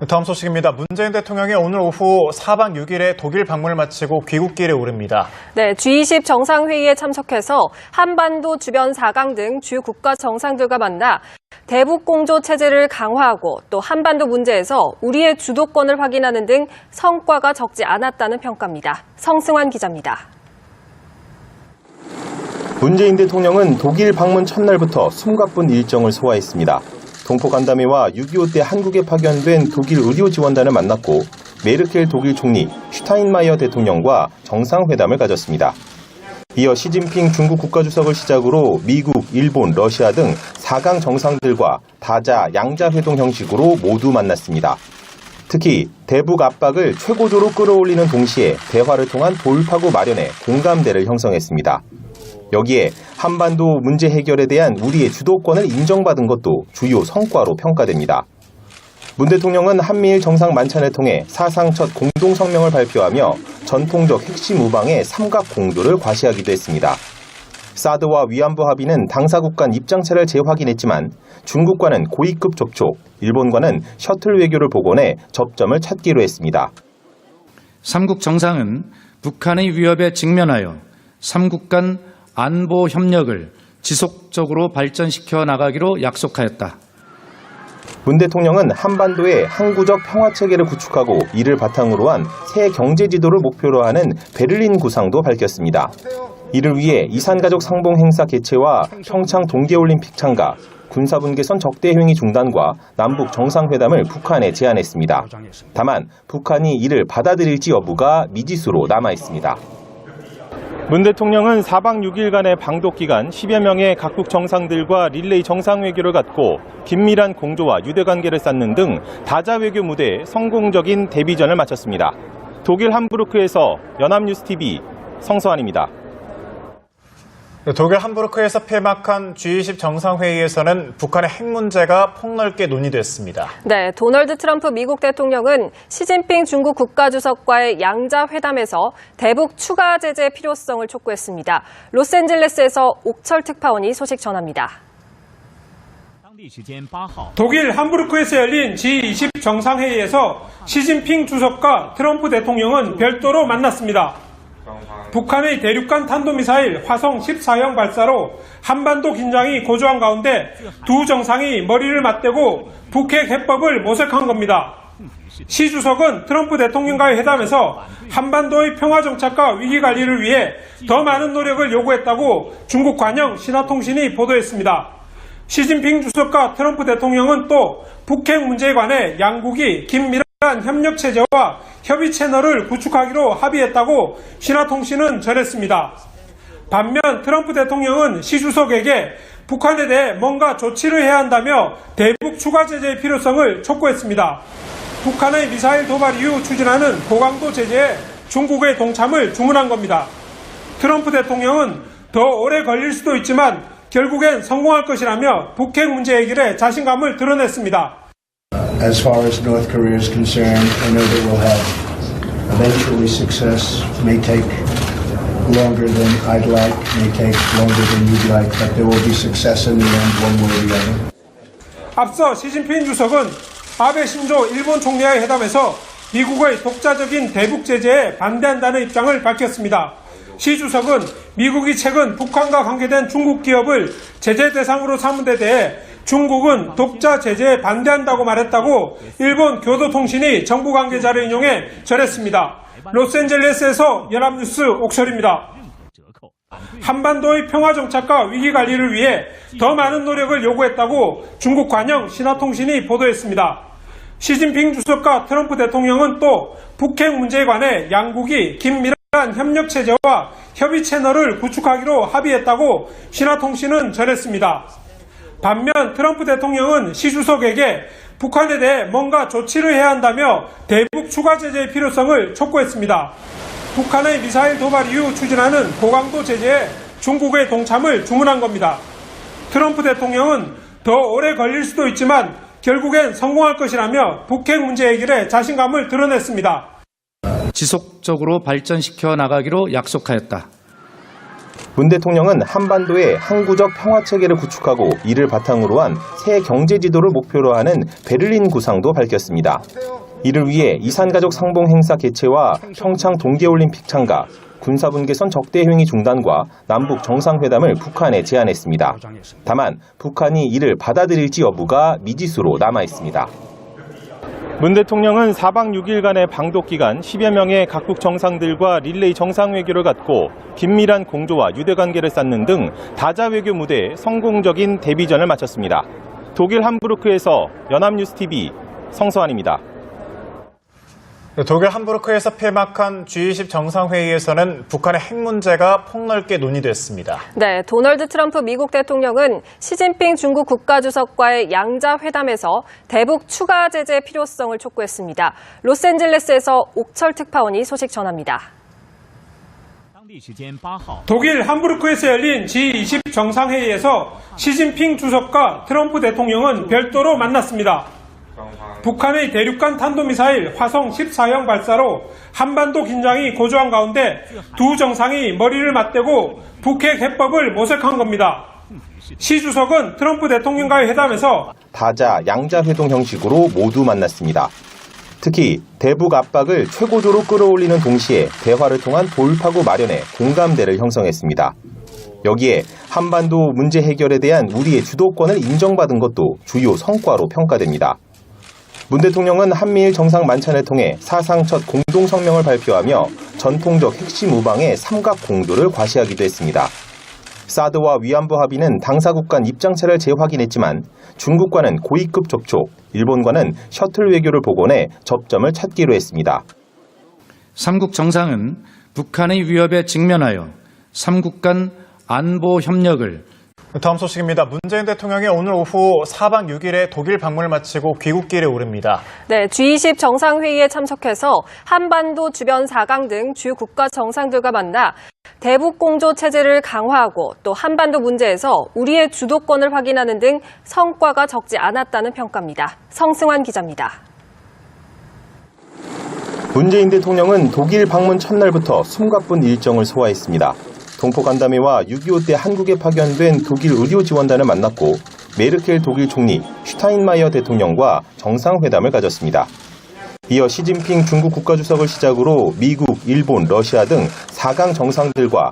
다음 소식입니다. 문재인 대통령이 오늘 오후 4박 6일의 독일 방문을 마치고 귀국길에 오릅니다. 네, G20 정상회의에 참석해서 한반도 주변 4강 등 주요 국가 정상들과 만나 대북 공조 체제를 강화하고 또 한반도 문제에서 우리의 주도권을 확인하는 등 성과가 적지 않았다는 평가입니다. 성승환 기자입니다. 문재인 대통령은 독일 방문 첫날부터 숨가쁜 일정을 소화했습니다. 동포간담회와 6.25 때 한국에 파견된 독일 의료지원단을 만났고 메르켈 독일 총리, 슈타인마이어 대통령과 정상회담을 가졌습니다. 이어 시진핑 중국 국가주석을 시작으로 미국, 일본, 러시아 등 4강 정상들과 다자, 양자회동 형식으로 모두 만났습니다. 특히 대북 압박을 최고조로 끌어올리는 동시에 대화를 통한 돌파구 마련에 공감대를 형성했습니다. 여기에 한반도 문제 해결에 대한 우리의 주도권을 인정받은 것도 주요 성과로 평가됩니다. 문 대통령은 한미일 정상 만찬을 통해 사상 첫 공동성명을 발표하며 전통적 핵심 우방의 삼각 공조를 과시하기도 했습니다. 사드와 위안부 합의는 당사국 간 입장차를 재확인했지만 중국과는 고위급 접촉, 일본과는 셔틀 외교를 복원해 접점을 찾기로 했습니다. 삼국 정상은 북한의 위협에 직면하여 삼국 간 안보 협력을 지속적으로 발전시켜 나가기로 약속하였다. 문 대통령은 한반도의 항구적 평화체계를 구축하고 이를 바탕으로 한 새 경제지도를 목표로 하는 베를린 구상도 밝혔습니다. 이를 위해 이산가족 상봉 행사 개최와 평창 동계올림픽 참가, 군사분계선 적대행위 중단과 남북 정상회담을 북한에 제안했습니다. 다만 북한이 이를 받아들일지 여부가 미지수로 남아있습니다. 문 대통령은 4박 6일간의 방독 기간 10여 명의 각국 정상들과 릴레이 정상외교를 갖고 긴밀한 공조와 유대관계를 쌓는 등 다자외교 무대에 성공적인 데뷔전을 마쳤습니다. 독일 함부르크에서 연합뉴스TV 성서환입니다. 독일 함부르크에서 폐막한 G20 정상회의에서는 북한의 핵 문제가 폭넓게 논의됐습니다. 네, 도널드 트럼프 미국 대통령은 시진핑 중국 국가주석과의 양자회담에서 대북 추가 제재 필요성을 촉구했습니다. 로스앤젤레스에서 옥철 특파원이 소식 전합니다. 독일 함부르크에서 열린 G20 정상회의에서 시진핑 주석과 트럼프 대통령은 별도로 만났습니다. 북한의 대륙간 탄도미사일 화성 14형 발사로 한반도 긴장이 고조한 가운데 두 정상이 머리를 맞대고 북핵 해법을 모색한 겁니다. 시 주석은 트럼프 대통령과의 회담에서 한반도의 평화 정착과 위기 관리를 위해 더 많은 노력을 요구했다고 중국 관영 신화통신이 보도했습니다. 시진핑 주석과 트럼프 대통령은 또 북핵 문제에 관해 양국이 긴밀한 협력 체제와 협의 채널을 구축하기로 합의했다고 신화통신은 전했습니다. 반면 트럼프 대통령은 시 주석에게 북한에 대해 뭔가 조치를 해야 한다며 대북 추가 제재의 필요성을 촉구했습니다. 북한의 미사일 도발 이후 추진하는 고강도 제재에 중국의 동참을 주문한 겁니다. 트럼프 대통령은 더 오래 걸릴 수도 있지만 결국엔 성공할 것이라며 북핵 문제 해결에 자신감을 드러냈습니다. As far as North Korea is concerned, I know that we'll have eventually success. May take longer than I'd like, may take longer than you'd like, but there will be success in the end, one way or the other. 앞서 시진핑 주석은 아베 신조 일본 총리와의 회담에서 미국의 독자적인 대북 제재에 반대한다는 입장을 밝혔습니다. 시 주석은 미국이 최근 북한과 관계된 중국 기업을 제재 대상으로 삼은 데 대해 중국은 독자 제재에 반대한다고 말했다고 일본 교도통신이 정부 관계자를 인용해 전했습니다. 로스앤젤레스에서 연합뉴스 옥철입니다. 한반도의 평화 정착과 위기 관리를 위해 더 많은 노력을 요구했다고 중국 관영 신화통신이 보도했습니다. 시진핑 주석과 트럼프 대통령은 또 북핵 문제에 관해 양국이 긴밀한 협력 체제와 협의 채널을 구축하기로 합의했다고 신화통신은 전했습니다. 반면 트럼프 대통령은 시 주석에게 북한에 대해 뭔가 조치를 해야 한다며 대북 추가 제재의 필요성을 촉구했습니다. 북한의 미사일 도발 이후 추진하는 고강도 제재에 중국의 동참을 주문한 겁니다. 트럼프 대통령은 더 오래 걸릴 수도 있지만 결국엔 성공할 것이라며 북핵 문제 해결에 자신감을 드러냈습니다. 지속적으로 발전시켜 나가기로 약속하였다. 문 대통령은 한반도의 항구적 평화체계를 구축하고 이를 바탕으로 한 새 경제지도를 목표로 하는 베를린 구상도 밝혔습니다. 이를 위해 이산가족 상봉 행사 개최와 평창 동계올림픽 참가, 군사분계선 적대 행위 중단과 남북 정상회담을 북한에 제안했습니다. 다만 북한이 이를 받아들일지 여부가 미지수로 남아 있습니다. 문 대통령은 4박 6일간의 방독 기간 10여 명의 각국 정상들과 릴레이 정상회교를 갖고 긴밀한 공조와 유대관계를 쌓는 등 다자 외교 무대에 성공적인 데뷔전을 마쳤습니다. 독일 함부르크에서 연합뉴스TV 성서환입니다. 독일 함부르크에서 폐막한 G20 정상회의에서는 북한의 핵 문제가 폭넓게 논의됐습니다. 네, 도널드 트럼프 미국 대통령은 시진핑 중국 국가주석과의 양자 회담에서 대북 추가 제재 필요성을 촉구했습니다. 로스앤젤레스에서 옥철 특파원이 소식 전합니다. 독일 함부르크에서 열린 G20 정상회의에서 시진핑 주석과 트럼프 대통령은 별도로 만났습니다. 북한의 대륙간 탄도미사일 화성 14형 발사로 한반도 긴장이 고조한 가운데 두 정상이 머리를 맞대고 북핵 해법을 모색한 겁니다. 시 주석은 트럼프 대통령과의 회담에서 다자 양자 회동 형식으로 모두 만났습니다. 특히 대북 압박을 최고조로 끌어올리는 동시에 대화를 통한 돌파구 마련에 공감대를 형성했습니다. 여기에 한반도 문제 해결에 대한 우리의 주도권을 인정받은 것도 주요 성과로 평가됩니다. 문 대통령은 한미일 정상 만찬을 통해 사상 첫 공동성명을 발표하며 전통적 핵심 우방의 삼각 공조를 과시하기도 했습니다. 사드와 위안부 합의는 당사국 간 입장차를 재확인했지만 중국과는 고위급 접촉, 일본과는 셔틀 외교를 복원해 접점을 찾기로 했습니다. 삼국 정상은 북한의 위협에 직면하여 삼국 간 안보 협력을 다음 소식입니다. 문재인 대통령이 오늘 오후 4박 6일에 독일 방문을 마치고 귀국길에 오릅니다. 네, G20 정상회의에 참석해서 한반도 주변 4강 등 주요 국가 정상들과 만나 대북 공조 체제를 강화하고 또 한반도 문제에서 우리의 주도권을 확인하는 등 성과가 적지 않았다는 평가입니다. 성승환 기자입니다. 문재인 대통령은 독일 방문 첫날부터 숨가쁜 일정을 소화했습니다. 동포 간담회와 6.25 때 한국에 파견된 독일 의료 지원단을 만났고 메르켈 독일 총리, 슈타인마이어 대통령과 정상회담을 가졌습니다. 이어 시진핑 중국 국가주석을 시작으로 미국, 일본, 러시아 등 4강 정상들과